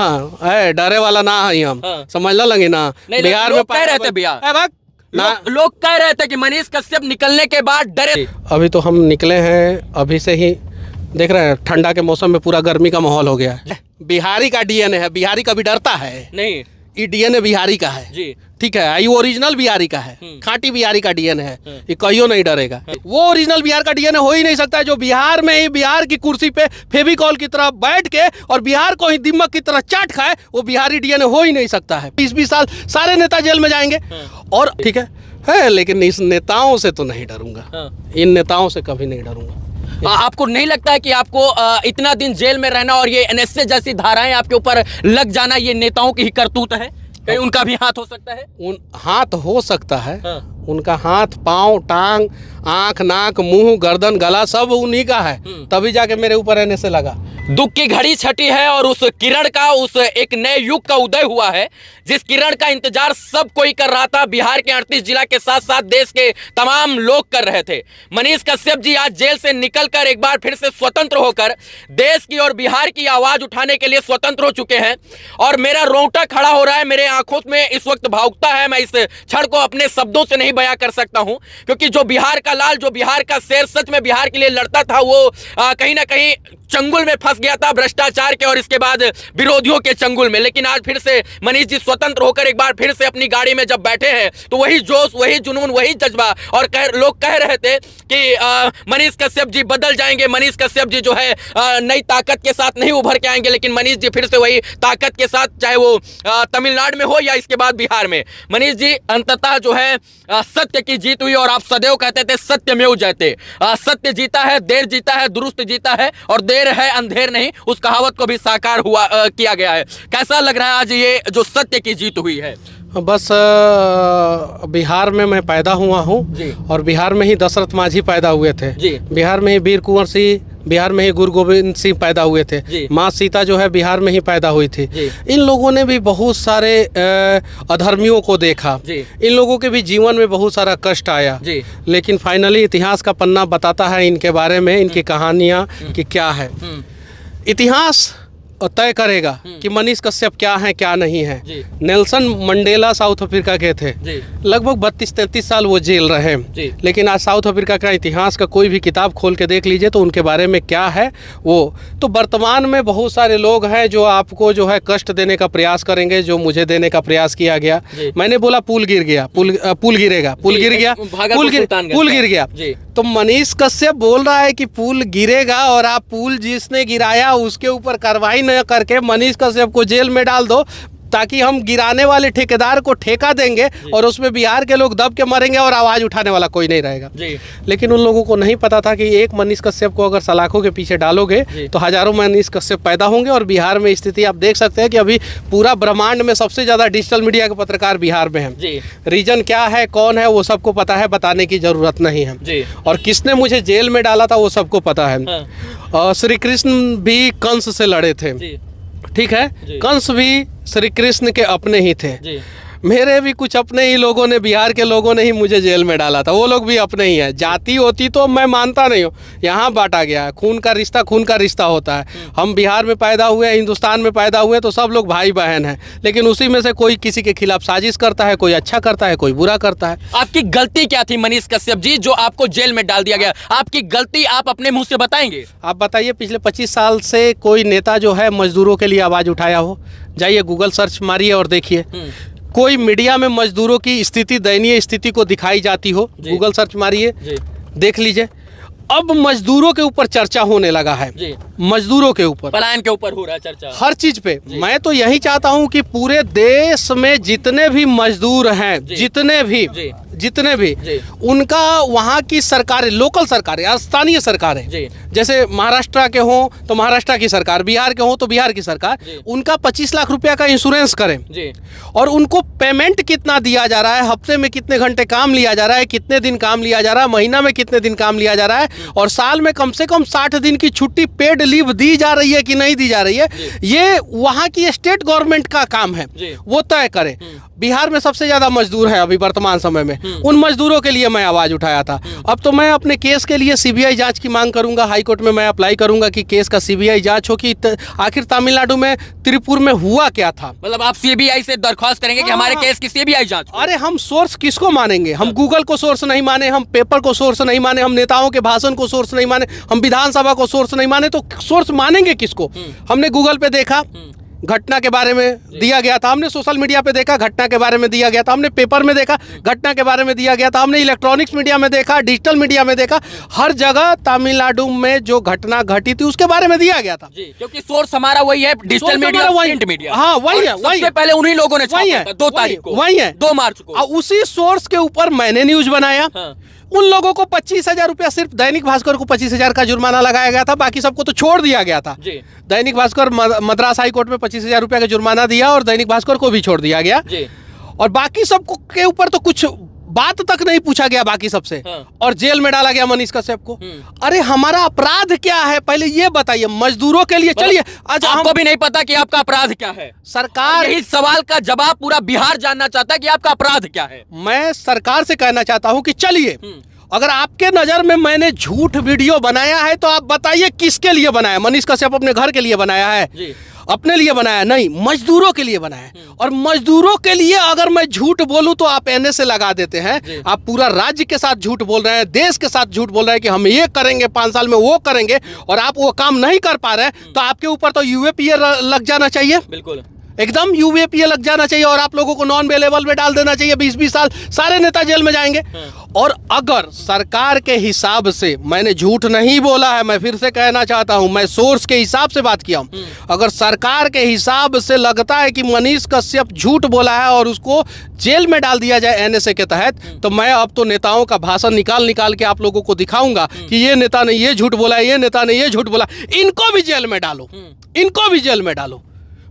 हाँ है, डरे वाला ना है हम। हाँ। समझ लगे ना, बिहार में कह रहे थे भैया, लोग कह रहे थे कि मनीष कश्यप निकलने के बाद डरे। अभी तो हम निकले हैं, अभी से ही देख रहे हैं ठंडा के मौसम में पूरा गर्मी का माहौल हो गया है। बिहारी का डीएनए है, बिहारी कभी डरता है नहीं, ये डीएनए बिहारी का है जी। ठीक है, ये ओरिजिनल बिहारी का है, खांटी बिहारी का डीएनए है, ये कहियो नहीं डरेगा। वो ओरिजिनल बिहार का डीएनए हो ही नहीं सकता है जो बिहार में ही बिहार की कुर्सी पे फेविकॉल की तरह बैठ के और बिहार को ही दिमक की तरह चाट खाए, वो बिहारी डीएनए हो ही नहीं सकता है। 20-20 साल सारे नेता जेल में जाएंगे और ठीक है, लेकिन इस नेताओं से तो नहीं डरूंगा, इन नेताओं से कभी नहीं डरूंगा। आपको नहीं लगता है कि आपको इतना दिन जेल में रहना और ये एनएसए जैसी धाराएं आपके ऊपर लग जाना, ये नेताओं की ही करतूत है? कहीं उनका भी हाथ हो सकता है? हाथ हो सकता है, उनका हाथ, पांव, टांग, आंख, नाक, मुंह, गर्दन, गला सब उन्हीं का है, तभी जाके मेरे ऊपर एनएसए लगा। दुख की घड़ी छटी है और उस किरण का, उस एक नए युग का उदय हुआ है, जिस किरण का इंतजार सब कोई कर रहा था। बिहार के 38 जिला के साथ साथ देश के तमाम लोग कर रहे थे। मनीष कश्यप जी आज जेल से निकलकर एक बार फिर से स्वतंत्र होकर देश की और बिहार की आवाज उठाने के लिए स्वतंत्र हो चुके हैं। और मेरा रोंगटा खड़ा हो रहा है, मेरे आंखों में इस वक्त भावुकता है। मैं इस क्षण को अपने शब्दों से नहीं बयां कर सकता हूं, क्योंकि जो बिहार का लाल, जो बिहार का शेर सच में बिहार के लिए लड़ता था, वो कहीं ना कहीं चंगुल में फंस गया था, भ्रष्टाचार के और इसके बाद विरोधियों के चंगुल में। लेकिन आज फिर से मनीष जी स्वतंत्र होकर एक बार फिर से अपनी गाड़ी में जब बैठे हैं तो वही जोश, वही जुनून, वही जज्बा। और लोग कह रहे थे कि मनीष कश्यप जी बदल जाएंगे, मनीष कश्यप जी जो है नई ताकत के साथ नहीं उभर के आएंगे। लेकिन मनीष जी फिर से वही ताकत के साथ, चाहे वो तमिलनाडु में हो या इसके बाद बिहार में, मनीष जी अंततः जो है सत्य की जीत हुई। और आप सदैव कहते थे सत्यमेव जयते, सत्य जीता है, देर जीता है, दुरुस्त जीता है, और देर है अंधेर नहीं, उस कहावत को भी साकार हुआ किया गया है। कैसा लग रहा है आज ये जो सत्य की जीत हुई है? बस बिहार में मैं पैदा हुआ हूँ और बिहार में ही दशरथ माझी पैदा हुए थे, बिहार में ही वीर कुंवर सिंह, बिहार में ही गुरु गोविंद सिंह पैदा हुए थे, माँ सीता जो है बिहार में ही पैदा हुई थी। इन लोगों ने भी बहुत सारे अधर्मियों को देखा, इन लोगों के भी जीवन में बहुत सारा कष्ट आया, लेकिन फाइनली इतिहास का पन्ना बताता है इनके बारे में, इनकी कहानियाँ कि क्या है। इतिहास तय करेगा कि मनीष कश्यप क्या है क्या नहीं है। नेल्सन मंडेला साउथ अफ्रीका के थे, लगभग 32-33 साल वो जेल रहे, लेकिन आज साउथ अफ्रीका का इतिहास का कोई भी किताब खोल के देख लीजिए तो उनके बारे में क्या है वो। तो वर्तमान में बहुत सारे लोग हैं जो आपको जो है कष्ट देने का प्रयास करेंगे, जो मुझे देने का प्रयास किया गया। मैंने बोला पुल गिर गया, पुल गिरेगा, पुल गिर गया, पुल गिर गया, तो मनीष कश्यप बोल रहा है कि पुल गिरेगा और आप पुल जिसने गिराया उसके ऊपर कार्रवाई न करके मनीष कश्यप को जेल में डाल दो, ताकि हम गिराने वाले ठेकेदार को ठेका देंगे और उसमें बिहार के लोग दब के मरेंगे और आवाज उठाने वाला कोई नहीं रहेगा। लेकिन उन लोगों को नहीं पता था कि एक मनीष कश्यप को अगर सलाखों के पीछे डालोगे तो हजारों मनीष कश्यप पैदा होंगे। और बिहार में स्थिति आप देख सकते हैं कि अभी पूरा ब्रह्मांड में सबसे ज्यादा डिजिटल मीडिया के पत्रकार बिहार में हैं। रीजन क्या है, कौन है, वो सबको पता है, बताने की जरूरत नहीं है। और किसने मुझे जेल में डाला था वो सबको पता है। श्री कृष्ण भी कंस से लड़े थे, ठीक है, कंस भी श्री कृष्ण के अपने ही थे। मेरे भी कुछ अपने ही लोगों ने, बिहार के लोगों ने ही मुझे जेल में डाला था, वो लोग भी अपने ही हैं। जाति होती तो मैं मानता नहीं हूँ, यहाँ बांटा गया है। खून का रिश्ता खून का रिश्ता होता है। हम बिहार में पैदा हुए, हिंदुस्तान में पैदा हुए, तो सब लोग भाई बहन हैं, लेकिन उसी में से कोई किसी के खिलाफ साजिश करता है, कोई अच्छा करता है, कोई बुरा करता है। आपकी गलती क्या थी मनीष कश्यप जी, जो आपको जेल में डाल दिया गया? आपकी गलती आप अपने मुंह से बताएंगे? आप बताइए, पिछले 25 साल से कोई नेता जो है मजदूरों के लिए आवाज़ उठाया हो? जाइए गूगल सर्च मारिए और देखिए, कोई मीडिया में मजदूरों की स्थिति, दयनीय स्थिति को दिखाई जाती हो, गूगल सर्च मारिए, देख लीजिए। अब मजदूरों के ऊपर चर्चा होने लगा है, मजदूरों के ऊपर, पलायन के ऊपर हो रहा है चर्चा, हर चीज पे। मैं तो यही चाहता हूं कि पूरे देश में जितने भी मजदूर हैं, जितने भी उनका वहाँ की सरकारें, लोकल सरकारें, स्थानीय सरकारें, जैसे महाराष्ट्र के हों तो महाराष्ट्र की सरकार, बिहार के हों तो बिहार की सरकार, उनका 25 लाख रुपया का इंश्योरेंस करें। और उनको पेमेंट कितना दिया जा रहा है, हफ्ते में कितने घंटे काम लिया जा रहा है, कितने दिन काम लिया जा रहा है, महीना में कितने दिन काम लिया जा रहा है, और साल में कम से कम 60 दिन की छुट्टी पेड लीव दी जा रही है कि नहीं दी जा रही है, ये वहाँ की स्टेट गवर्नमेंट का काम है, वो तय करे। बिहार में सबसे ज्यादा मजदूर है अभी वर्तमान समय में, उन मजदूरों के लिए मैं आवाज उठाया था। अब तो मैं अपने केस के लिए सीबीआई जांच की मांग करूंगा, हाई कोर्ट में मैं अप्लाई करूंगा कि केस का सीबीआई जांच हो कि आखिर तमिलनाडु में त्रिपुर में हुआ क्या था। मतलब आप सीबीआई से दरख्वास्त करेंगे कि हमारे केस की सीबीआई जांच हो? अरे हम सोर्स किसको मानेंगे? हम गूगल को सोर्स नहीं माने, हम पेपर को सोर्स नहीं माने, हम नेताओं के भाषण को सोर्स नहीं माने, हम विधानसभा को सोर्स नहीं माने, तो सोर्स मानेंगे किसको? हमने गूगल पे देखा, घटना के बारे में दिया गया था, हमने सोशल मीडिया पे देखा, घटना के बारे में दिया गया था, हमने पेपर में देखा, घटना के बारे में दिया गया था, हमने इलेक्ट्रॉनिक्स मीडिया में देखा, डिजिटल मीडिया में देखा, हर जगह तमिलनाडु में जो घटना घटी थी उसके बारे में दिया गया था। जी, क्योंकि सोर्स हमारा वही है, डिजिटल मीडिया, प्रिंट मीडिया। हाँ वही है, सबसे पहले उन्हीं लोगों ने वही है, 2 तारीख को, वही है, 2 मार्च को। उसी सोर्स के ऊपर मैंने न्यूज बनाया। उन लोगों को 25,000 रुपया, सिर्फ दैनिक भास्कर को 25,000 का जुर्माना लगाया गया था, बाकी सबको तो छोड़ दिया गया था। दैनिक भास्कर मद्रास हाई कोर्ट में 25,000 रुपया का जुर्माना दिया और दैनिक भास्कर को भी छोड़ दिया गया। और बाकी सबको के ऊपर तो कुछ बात तक नहीं पूछा गया बाकी सबसे। और जेल में डाला गया मनीष कश्यप को। अरे हमारा अपराध क्या है पहले ये बताइए मजदूरों के लिए। चलिए आज आपको भी नहीं पता कि आपका अपराध क्या है। सरकार इस सवाल का जवाब पूरा बिहार जानना चाहता है कि आपका अपराध क्या है। मैं सरकार से कहना चाहता हूं कि चलिए, अगर आपके नजर में मैंने झूठ वीडियो बनाया है तो आप बताइए किसके लिए बनाया। मनीष कश्यप अपने घर के लिए बनाया है? अपने लिए बनाया नहीं, मजदूरों के लिए बनाया है। और मजदूरों के लिए अगर मैं झूठ बोलूं तो आप एनए लगा देते हैं। आप पूरा राज्य के साथ झूठ बोल रहे हैं, देश के साथ झूठ बोल रहे हैं कि हम ये करेंगे, 5 साल में वो करेंगे, और आप वो काम नहीं कर पा रहे हैं। तो आपके ऊपर तो यूएपीए लग जाना चाहिए। बिल्कुल एकदम यूएपीए लग जाना चाहिए और आप लोगों को नॉन अवेलेबल में डाल देना चाहिए। 20-20 साल सारे नेता जेल में जाएंगे। और अगर सरकार के हिसाब से मैंने झूठ नहीं बोला है, मैं फिर से कहना चाहता हूं, मैं सोर्स के हिसाब से बात किया हूं। अगर सरकार के हिसाब से लगता है कि मनीष कश्यप झूठ बोला है और उसको जेल में डाल दिया जाए एनएसए के तहत, तो मैं अब तो नेताओं का भाषण निकाल के आप लोगों को दिखाऊंगा कि ये नेता ने ये झूठ बोला है, ये नेता ने ये झूठ बोला, इनको भी जेल में डालो, इनको भी जेल में डालो।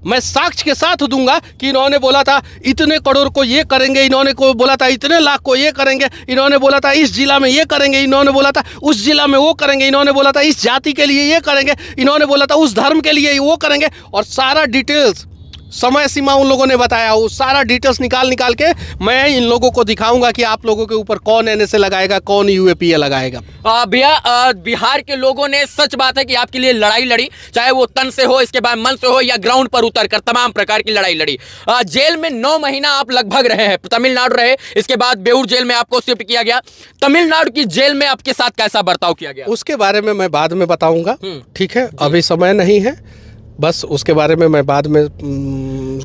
मैं साक्ष्य के साथ दूंगा कि इन्होंने बोला था इतने करोड़ को ये करेंगे, इन्होंने को बोला था इतने लाख को ये करेंगे, इन्होंने बोला था इस जिला में ये करेंगे, इन्होंने बोला था उस जिला में वो करेंगे, इन्होंने बोला था इस जाति के लिए ये करेंगे, इन्होंने बोला था उस धर्म के लिए वो करेंगे। और सारा डिटेल्स, समय सीमा उन लोगों ने बताया, वो सारा डिटेल्स निकाल के मैं इन लोगों को दिखाऊंगा कि आप लोगों के ऊपर कौन एनएसए लगाएगा, कौन यूएपीए लगाएगा। भैया बिहार के लोगों ने, सच बात है कि आपके लिए लड़ाई लड़ी, चाहे वो तन से हो, इसके बाद मन से हो, या ग्राउंड पर उतर कर तमाम प्रकार की लड़ाई लड़ी। जेल में 9 महीना आप लगभग रहे हैं, तमिलनाडु रहे, इसके बाद बेऊर जेल में आपको शिफ्ट किया गया। तमिलनाडु की जेल में आपके साथ कैसा बर्ताव किया गया? उसके बारे में मैं बाद में बताऊंगा, ठीक है? अभी समय नहीं है, बस उसके बारे में मैं बाद में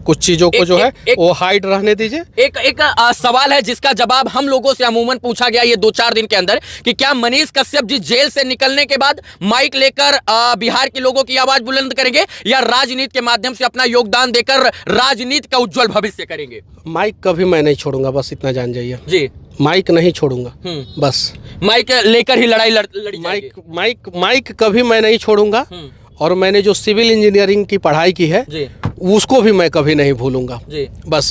कुछ चीजों को जो है वो हाइड रहने दीजिए। एक सवाल है जिसका जवाब हम लोगों से अमूमन पूछा गया ये 2-4 दिन के अंदर कि क्या मनीष कश्यप जी जेल से निकलने के बाद माइक लेकर बिहार के लोगों की आवाज बुलंद करेंगे या राजनीति के माध्यम से अपना योगदान देकर राजनीति का उज्जवल भविष्य करेंगे? माइक कभी मैं नहीं छोड़ूंगा, बस इतना जान जाइए जी। माइक नहीं छोड़ूंगा, बस माइक लेकर ही लड़ाई लड़ी। माइक कभी मैं नहीं छोड़ूंगा। और मैंने जो सिविल इंजीनियरिंग की पढ़ाई की है उसको भी मैं कभी नहीं भूलूंगा। बस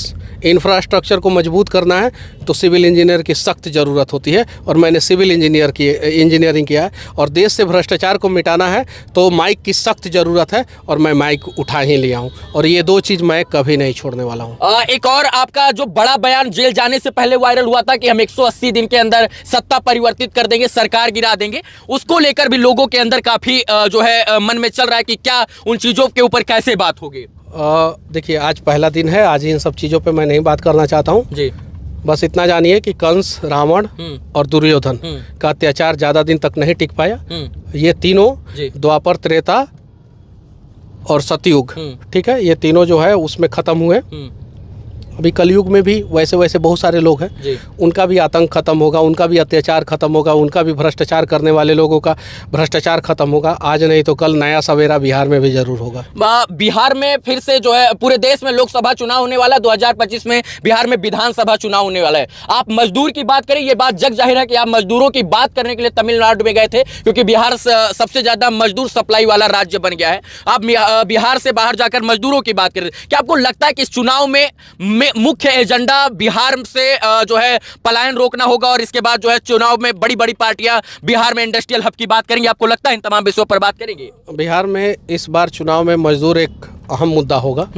इंफ्रास्ट्रक्चर को मजबूत करना है तो सिविल इंजीनियर की सख्त ज़रूरत होती है, और मैंने सिविल इंजीनियरिंग किया है। और देश से भ्रष्टाचार को मिटाना है तो माइक की सख्त ज़रूरत है, और मैं माइक उठा ही लिया हूँ, और ये 2 चीज़ मैं कभी नहीं छोड़ने वाला हूँ। एक और आपका जो बड़ा बयान जेल जाने से पहले वायरल हुआ था कि हम 180 दिन के अंदर सत्ता परिवर्तित कर देंगे, सरकार गिरा देंगे, उसको लेकर भी लोगों के अंदर काफ़ी जो है मन में चल रहा है कि क्या उन चीज़ों के ऊपर कैसे बात होगी? देखिए आज पहला दिन है, आज इन सब चीज़ों पे मैं नहीं बात करना चाहता हूँ जी। बस इतना जानिए कि कंस, रावण और दुर्योधन का अत्याचार ज़्यादा दिन तक नहीं टिक पाया। ये तीनों द्वापर, त्रेता और सतयुग, ठीक है, ये तीनों जो है उसमें ख़त्म हुए। अभी कलयुग में भी वैसे बहुत सारे लोग हैं, उनका भी आतंक खत्म होगा, उनका भी अत्याचार खत्म होगा, उनका भी भ्रष्टाचार करने वाले लोगों का भ्रष्टाचार खत्म होगा। आज नहीं तो कल नया सवेरा बिहार में भी जरूर होगा। बिहार में फिर से जो है, पूरे देश में लोकसभा चुनाव होने वाला है, 2025 में बिहार में विधानसभा चुनाव होने वाला है। आप मजदूर की बात करें, ये बात जग जाहिर है कि आप मजदूरों की बात करने के लिए तमिलनाडु में गए थे, क्योंकि बिहार सबसे ज्यादा मजदूर सप्लाई वाला राज्य बन गया है। आप बिहार से बाहर जाकर मजदूरों की बात करें, क्या आपको लगता है कि इस चुनाव में मुख्य एजेंडा बिहार से जो है पलायन रोकना होगा, और इसके बाद जो है चुनाव में बड़ी बड़ी पार्टियां बिहार में इंडस्ट्रियल हब की बात करेंगे? आपको लगता है इन तमाम विषयों पर बात करेंगे? बिहार में इस बार चुनाव में मजदूर एक अहम मुद्दा होगा।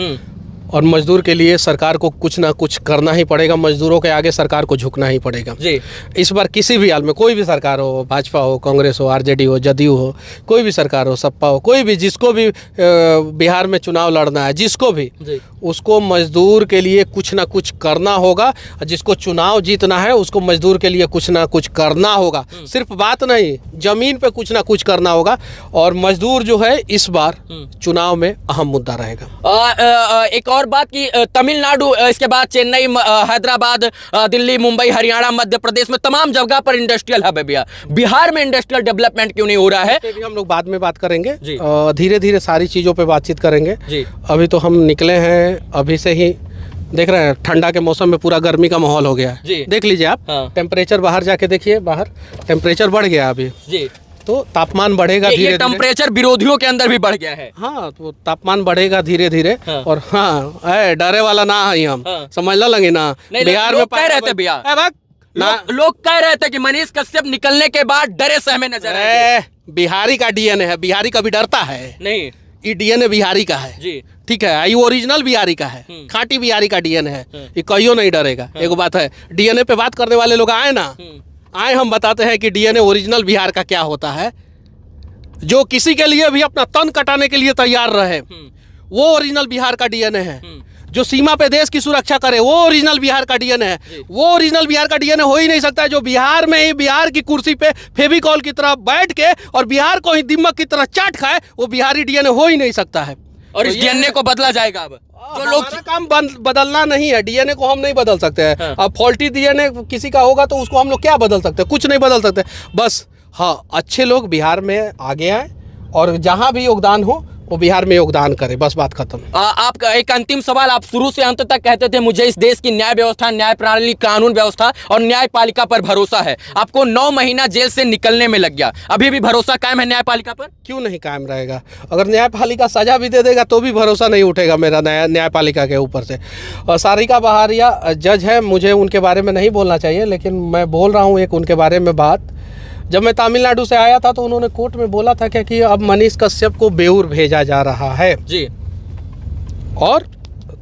और मजदूर के लिए सरकार को कुछ ना कुछ करना ही पड़ेगा, मजदूरों के आगे सरकार को झुकना ही पड़ेगा जी। इस बार किसी भी हाल में, कोई भी सरकार हो, भाजपा हो, कांग्रेस हो, आरजेडी हो, जदयू हो, कोई भी सरकार हो, सपा हो, कोई भी, जिसको भी बिहार में चुनाव लड़ना है, जिसको भी, उसको मजदूर के लिए कुछ ना कुछ करना होगा। जिसको चुनाव जीतना है उसको मजदूर के लिए कुछ ना कुछ करना होगा, सिर्फ बात नहीं, जमीन पे कुछ ना कुछ करना होगा। और मजदूर जो है इस बार चुनाव में अहम मुद्दा रहेगा। एक और बात की तमिलनाडु, इसके बाद चेन्नई, हैदराबाद, दिल्ली, मुंबई, हरियाणा, मध्य प्रदेश में तमाम जगह पर इंडस्ट्रियल हब है भैया। बिहार में इंडस्ट्रियल डेवलपमेंट क्यों नहीं हो रहा है? हम लोग बाद में बात करेंगे, धीरे धीरे सारी चीज़ों पे बातचीत करेंगे जी। अभी तो हम निकले हैं, अभी से ही देख रहे हैं ठंडा के मौसम में पूरा गर्मी का माहौल हो गया है। देख लीजिए आप, टेम्परेचर बाहर जाके देखिए, बाहर टेम्परेचर बढ़ गया अभी जी। तो तापमान बढ़ेगा धीरे धीरे, टेम्परेचर विरोधियों के अंदर भी बढ़ गया है। हाँ, तो तापमान बढ़ेगा धीरे धीरे। और हाँ, डरे वाला ना है हम, समझ लगे ना। बिहार में कह रहे थे भैया, लोग कह रहे थे कि मनीष कश्यप निकलने के बाद डरे सहमे नजर आए। बिहारी का डीएनए है, बिहारी कभी डरता है नहीं, ये डीएनए बिहारी का है जी। ठीक है, ये ओरिजिनल बिहारी का है, खाटी बिहारी का डीएनए है, ये कहियो नहीं डरेगा। एक बात है, डीएनए पे बात करने वाले लोग आए ना, आए, हम बताते हैं कि डीएनए ओरिजिनल बिहार का क्या होता है। जो किसी के लिए भी अपना तन कटाने के लिए तैयार रहे, वो ओरिजिनल बिहार का डीएनए है। जो सीमा पे देश की सुरक्षा करे, वो ओरिजिनल बिहार का डीएनए है। वो ओरिजिनल बिहार का डीएनए हो ही नहीं सकता है जो बिहार में ही बिहार की कुर्सी पे फेविकॉल की तरह बैठ के और बिहार को ही दिमक की तरह चाट खाए, वो बिहारी डीएनए हो ही नहीं सकता है। और इस डीएनए को बदला जाएगा अब। जो लोग काम बदलना नहीं है, डीएनए को हम नहीं बदल सकते हैं। अब फॉल्टी डीएनए किसी का होगा तो उसको हम लोग क्या बदल सकते हैं? कुछ नहीं बदल सकते। बस हाँ, अच्छे लोग बिहार में आगे आए और जहां भी योगदान हो वो बिहार में योगदान करे, बस बात खत्म। आपका एक अंतिम सवाल, आप शुरू से अंत तक कहते थे मुझे इस देश की न्याय व्यवस्था, न्याय प्रणाली, कानून व्यवस्था और न्यायपालिका पर भरोसा है। आपको 9 महीना जेल से निकलने में लग गया, अभी भी भरोसा कायम है न्यायपालिका पर? क्यों नहीं कायम रहेगा? अगर न्यायपालिका सजा भी दे देगा तो भी भरोसा नहीं उठेगा मेरा न्यायपालिका के ऊपर से। और सारिका बहारिया जज है, मुझे उनके बारे में नहीं बोलना चाहिए, लेकिन मैं बोल रहा हूँ एक उनके बारे में बात। जब मैं तमिलनाडु से आया था तो उन्होंने कोर्ट में बोला था कि अब मनीष कश्यप को बेऊर भेजा जा रहा है जी। और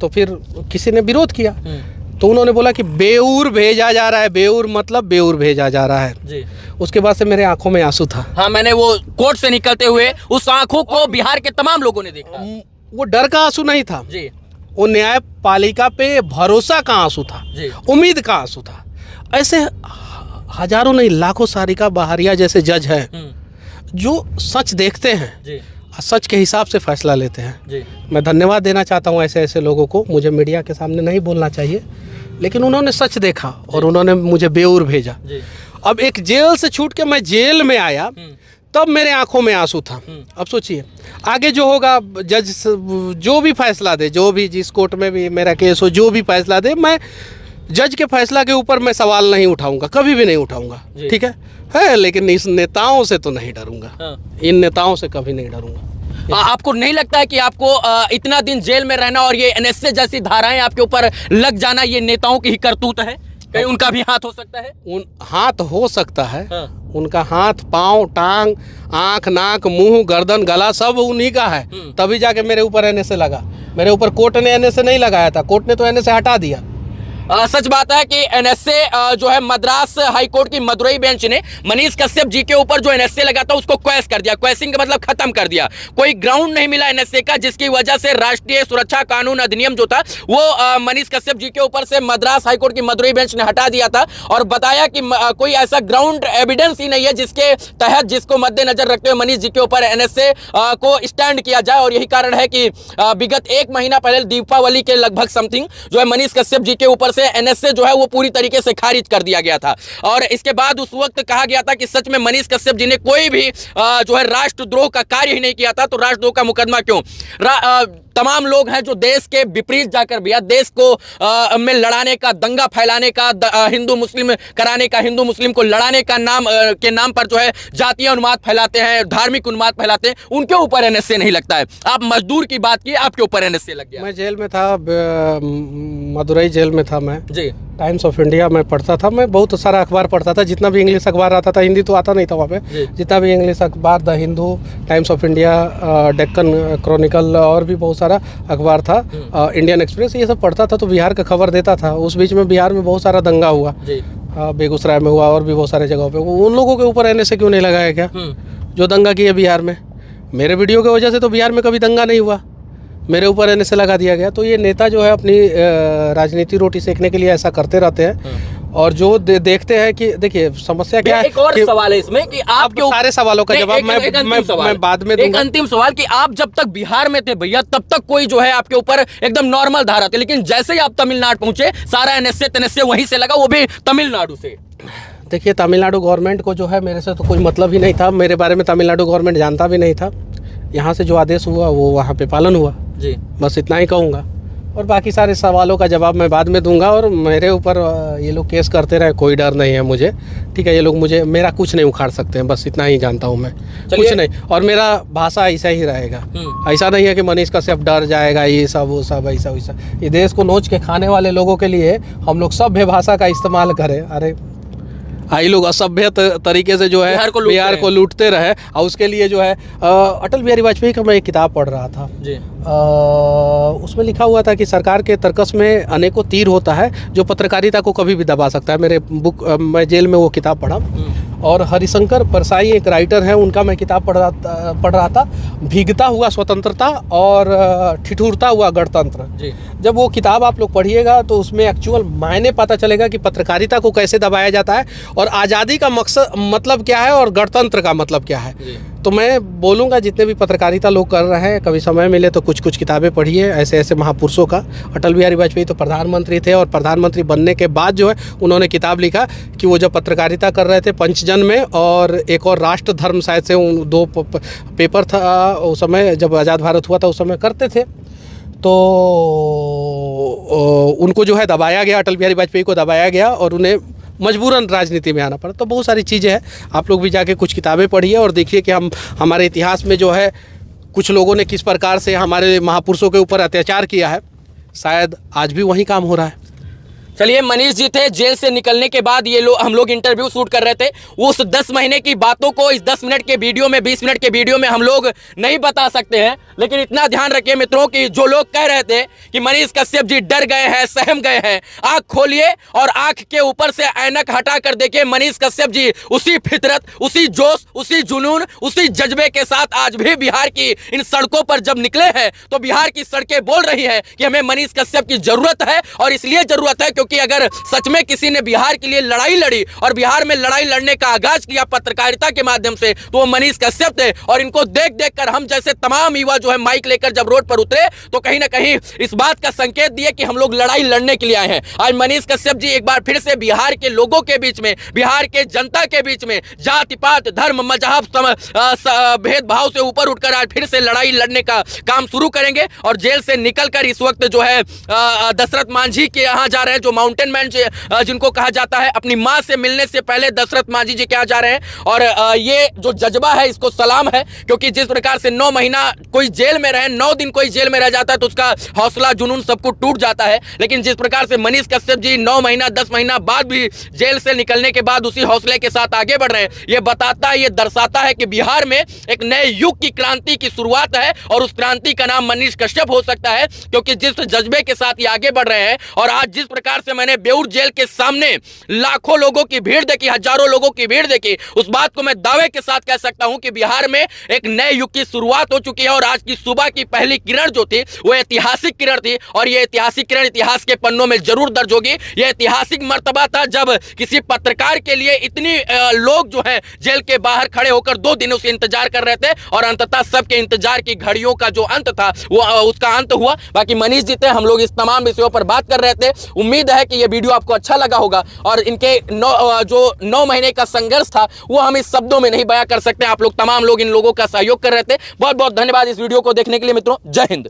तो फिर किसी ने विरोध किया तो उन्होंने बोला कि बेऊर भेजा जा रहा है, बेऊर मतलब बेऊर भेजा जा रहा है जी। उसके बाद से मेरे आंखों में आंसू था। हाँ, मैंने वो कोर्ट से निकलते हुए उस आंखों को बिहार के तमाम लोगों ने देखा। वो डर का आंसू नहीं था जी, वो न्यायपालिका पे भरोसा का आंसू था, उम्मीद का आंसू था। ऐसे हजारों नहीं लाखों सारिका बहारिया जैसे जज हैं जो सच देखते हैं जी, सच के हिसाब से फैसला लेते हैं जी। मैं धन्यवाद देना चाहता हूं ऐसे ऐसे लोगों को। मुझे मीडिया के सामने नहीं बोलना चाहिए, लेकिन उन्होंने सच देखा और उन्होंने मुझे बेऊर भेजा जी। अब एक जेल से छूट के मैं जेल में आया तब मेरे आंखों में आंसू था। अब सोचिए आगे जो होगा, जज जो भी फैसला दे, जो भी जिस कोर्ट में भी मेरा केस हो, जो भी फैसला दे, मैं जज के फैसला के ऊपर मैं सवाल नहीं उठाऊंगा, कभी भी नहीं उठाऊंगा, ठीक है। लेकिन इस नेताओं से तो नहीं डरूंगा, इन नेताओं से कभी नहीं डरूंगा। आपको नहीं लगता है कि आपको इतना दिन जेल में रहना और ये एनएसए जैसी धाराएं आपके ऊपर लग जाना, ये नेताओं की ही करतूत है? कहीं उनका भी हाथ हो सकता है? हाथ हो सकता है, उनका हाथ, पाँव, टांग, आंख, नाक, मुंह, गर्दन, गला सब उन्हीं का है, तभी जाके मेरे ऊपर एनएसए लगा। मेरे ऊपर कोर्ट ने एनएसए नहीं लगाया था, कोर्ट ने तो एनएसए हटा दिया। सच बात है कि एनएसए जो है मद्रास हाई कोर्ट की मदुरई बेंच ने मनीष कश्यप जी के ऊपर जो एनएसए लगा था उसको क्वैश कर दिया। क्वैशिंग का मतलब खत्म कर दिया। कोई ग्राउंड नहीं मिला एनएसए का, जिसकी वजह से राष्ट्रीय सुरक्षा कानून अधिनियम जो था वो मनीष कश्यप जी के ऊपर से मद्रास हाई कोर्ट की मदुरई बेंच ने हटा दिया था और बताया कि कोई ऐसा ग्राउंड एविडेंस ही नहीं है जिसके तहत, जिसको मद्देनजर रखते हुए मनीष जी के ऊपर एनएसए को स्टैंड किया जाए। और यही कारण है कि विगत 1 महीना पहले दीपावली के लगभग समथिंग जो है मनीष कश्यप जी के ऊपर से एनएसए जो है वो पूरी तरीके से खारिज कर दिया गया था। और इसके बाद उस वक्त कहा गया था कि सच में मनीष कश्यप जी ने कोई भी जो है राष्ट्रद्रोह का कार्य ही नहीं किया था, तो राष्ट्रद्रोह का मुकदमा क्यों? तमाम लोग हैं जो देश के विपरीत जाकर भी, देश को में लड़ाने का, दंगा फैलाने का, हिंदू मुस्लिम कराने का, हिंदू मुस्लिम को लड़ाने का के नाम पर जो है जातीय उन्माद फैलाते हैं, धार्मिक उन्माद फैलाते हैं, उनके ऊपर एनएसए नहीं लगता है। आप मजदूर की बात की, आपके ऊपर एनएसए लग गया। मैं जेल में था, मदुरई जेल में था मैं जी टाइम्स ऑफ इंडिया में पढ़ता था। मैं बहुत सारा अखबार पढ़ता था, जितना भी इंग्लिश अखबार आता था, हिंदी तो आता नहीं था वहाँ पे। जितना भी इंग्लिश अखबार, the Hindu, times of India, Deccan Chronicle और भी बहुत सारा अखबार था, इंडियन एक्सप्रेस, ये सब पढ़ता था तो बिहार का खबर देता था। उस बीच में बिहार में बहुत सारा दंगा हुआ, बेगूसराय में हुआ और भी बहुत सारे जगहों पे। उन लोगों के ऊपर NSA क्यों नहीं लगाया क्या जो दंगा किए बिहार में? मेरे वीडियो की वजह से तो बिहार में कभी दंगा नहीं हुआ, मेरे ऊपर NSA लगा दिया गया। तो ये नेता जो है अपनी राजनीति रोटी सेकने के लिए ऐसा करते रहते हैं। और जो देखते हैं कि देखिए समस्या क्या है। एक और सवाल है इसमें कि आपके सारे सवालों का जवाब मैं बाद में दूंगा। एक अंतिम सवाल कि आप जब तक बिहार में थे भैया, तब तक कोई जो है आपके ऊपर एकदम नॉर्मल धारा थी, लेकिन जैसे ही आप तमिलनाडु पहुंचे सारा NSA वहीं से लगा, वो भी तमिलनाडु से। देखिए तमिलनाडु गवर्नमेंट को जो है मेरे से तो कोई मतलब ही नहीं था, मेरे बारे में तमिलनाडु गवर्नमेंट जानता भी नहीं था। यहाँ से जो आदेश हुआ वो वहाँ पे पालन हुआ जी, बस इतना ही कहूँगा। और बाकी सारे सवालों का जवाब मैं बाद में दूंगा। और मेरे ऊपर ये लोग केस करते रहे, कोई डर नहीं है मुझे, ठीक है। ये लोग मेरा कुछ नहीं उखाड़ सकते हैं, बस इतना ही जानता हूँ मैं, कुछ नहीं। और मेरा भाषा ऐसा ही रहेगा, ऐसा नहीं है कि मनीष कश्यप डर जाएगा, ये सब वो सब ऐसा वैसा। ये देश को नोच के खाने वाले लोगों के लिए हम लोग सभ्य भाषा का इस्तेमाल करें। अरे आई लोग असभ्य तरीके से जो है बिहार को लूटते रहे, और उसके लिए जो है अटल बिहारी वाजपेयी का मैं एक किताब पढ़ रहा था जी। उसमें लिखा हुआ था कि सरकार के तर्कस में अनेकों तीर होता है जो पत्रकारिता को कभी भी दबा सकता है। मेरे मैं जेल में वो किताब पढ़ा। और हरिशंकर परसाई एक राइटर हैं, उनका मैं किताब पढ़ रहा था, भीगता हुआ स्वतंत्रता और ठिठुरता हुआ गणतंत्र। जब वो किताब आप लोग पढ़िएगा तो उसमें एक्चुअल मायने पता चलेगा कि पत्रकारिता को कैसे दबाया जाता है, और आज़ादी का मकसद मतलब क्या है, और गणतंत्र का मतलब क्या है। तो मैं बोलूँगा जितने भी पत्रकारिता लोग कर रहे हैं, कभी समय मिले तो कुछ किताबें पढ़िए ऐसे ऐसे महापुरुषों का। अटल बिहारी वाजपेयी तो प्रधानमंत्री थे, और प्रधानमंत्री बनने के बाद जो है उन्होंने किताब लिखा कि वो जब पत्रकारिता कर रहे थे पंचजन में, और एक और राष्ट्र धर्म शायद से उन 2 पेपर था उस समय जब आज़ाद भारत हुआ था, उस समय करते थे। तो उनको जो है दबाया गया, अटल बिहारी वाजपेयी को दबाया गया और उन्हें मजबूरन राजनीति में आना पड़ा। तो बहुत सारी चीज़ें हैं, आप लोग भी जाके कुछ किताबें पढ़िए और देखिए कि हमारे इतिहास में जो है कुछ लोगों ने किस प्रकार से हमारे महापुरुषों के ऊपर अत्याचार किया है। शायद आज भी वही काम हो रहा है। चलिए, मनीष जी थे, जेल से निकलने के बाद ये हम लोग इंटरव्यू शूट कर रहे थे। उस 10 महीने की बातों को इस 10 मिनट के वीडियो में, 20 मिनट के वीडियो में हम लोग नहीं बता सकते हैं, लेकिन इतना ध्यान रखिए मित्रों कि जो लोग कह रहे थे कि मनीष कश्यप जी डर गए हैं, सहम गए हैं, आंख खोलिए और आंख के ऊपर से ऐनक हटा कर देखिए। मनीष कश्यप जी उसी फितरत, उसी जोश, उसी जुनून, उसी जज्बे के साथ आज भी बिहार की इन सड़कों पर जब निकले हैं तो बिहार की सड़कें बोल रही है कि हमें मनीष कश्यप की जरूरत है। और इसलिए जरूरत है क्योंकि अगर सच में किसी ने बिहार के लिए लड़ाई लड़ी और बिहार में लड़ाई लड़ने का आगाज किया पत्रकारिता के माध्यम से, तो वो मनीष कश्यप थे। और इनको देख देख कर हम जैसे तमाम युवा जो है माइक लेकर जब रोड पर उतरे तो कहीं ना कहीं इस बात का संकेत दिए कि हम लोग लड़ाई लड़ने के लिए आए हैं। आज मनीष कश्यप जी एक बार फिर से बिहार के लोगों के बीच में, बिहार के जनता के बीच में जाति पात, धर्म, मजहब, भेदभाव से ऊपर उठकर आज फिर से लड़ाई लड़ने का काम शुरू करेंगे। और जेल से निकलकर इस वक्त जो है दशरथ मांझी के यहाँ जा रहे हैं, जो माउंटेन मैन जिनको कहा जाता है। अपनी मां से मिलने से पहले दशरथ मांझी जी के यहाँ जा रहे हैं। और ये जो जज्बा है इसको सलाम है, क्योंकि जिस प्रकार से 9 महीना कोई जेल में रहे, 9 दिन कोई जेल में रह जाता है तो उसका हौसला जुनून सब कुछ टूट जाता है। लेकिन जिस प्रकार से मनीष कश्यप जी 9 महीना 10 महीना बाद भी जेल से निकलने के बाद उसी हौसले के साथ आगे बढ़ रहे हैं, ये बताता है, ये दर्शाता है कि बिहार में एक नए युग की क्रांति की शुरुआत है। और उस क्रांति का नाम मनीष कश्यप हो सकता है, क्योंकि जिस जज्बे के साथ ये आगे बढ़ रहे हैं। और आज जिस प्रकार से मैंने बेऊर जेल के सामने लाखों लोगों की भीड़ देखी, हजारों लोगों की भीड़ देखी, उस बात को मैं दावे के साथ कह सकता हूं कि बिहार में एक नए युग की शुरुआत हो चुकी है। और आज की सुबह की पहली किरण जो थी वो ऐतिहासिक किरण थी, और ये ऐतिहासिक किरण इतिहास के पन्नों में जरूर दर्ज होगी। ये ऐतिहासिक मर्तबा था जब किसी पत्रकार के लिए इतनी लोग जो है जेल के बाहर खड़े होकर 2 दिनों से इंतजार कर रहे थे, और अंततः सबके इंतजार की घड़ियों का जो अंत था वो उसका अंत हुआ। बाकी मनीष जी थे, हम लोग इस तमाम विषयों पर बात कर रहे थे। उम्मीद है कि ये वीडियो आपको अच्छा लगा होगा, और इनके 9 महीने का संघर्ष था वो हम इस शब्दों में नहीं बयां कर सकते। आप लोग तमाम लोग इन लोगों का सहयोग कर रहे थे। बहुत बहुत धन्यवाद इस वीडियो को देखने के लिए मित्रों। जय हिंद।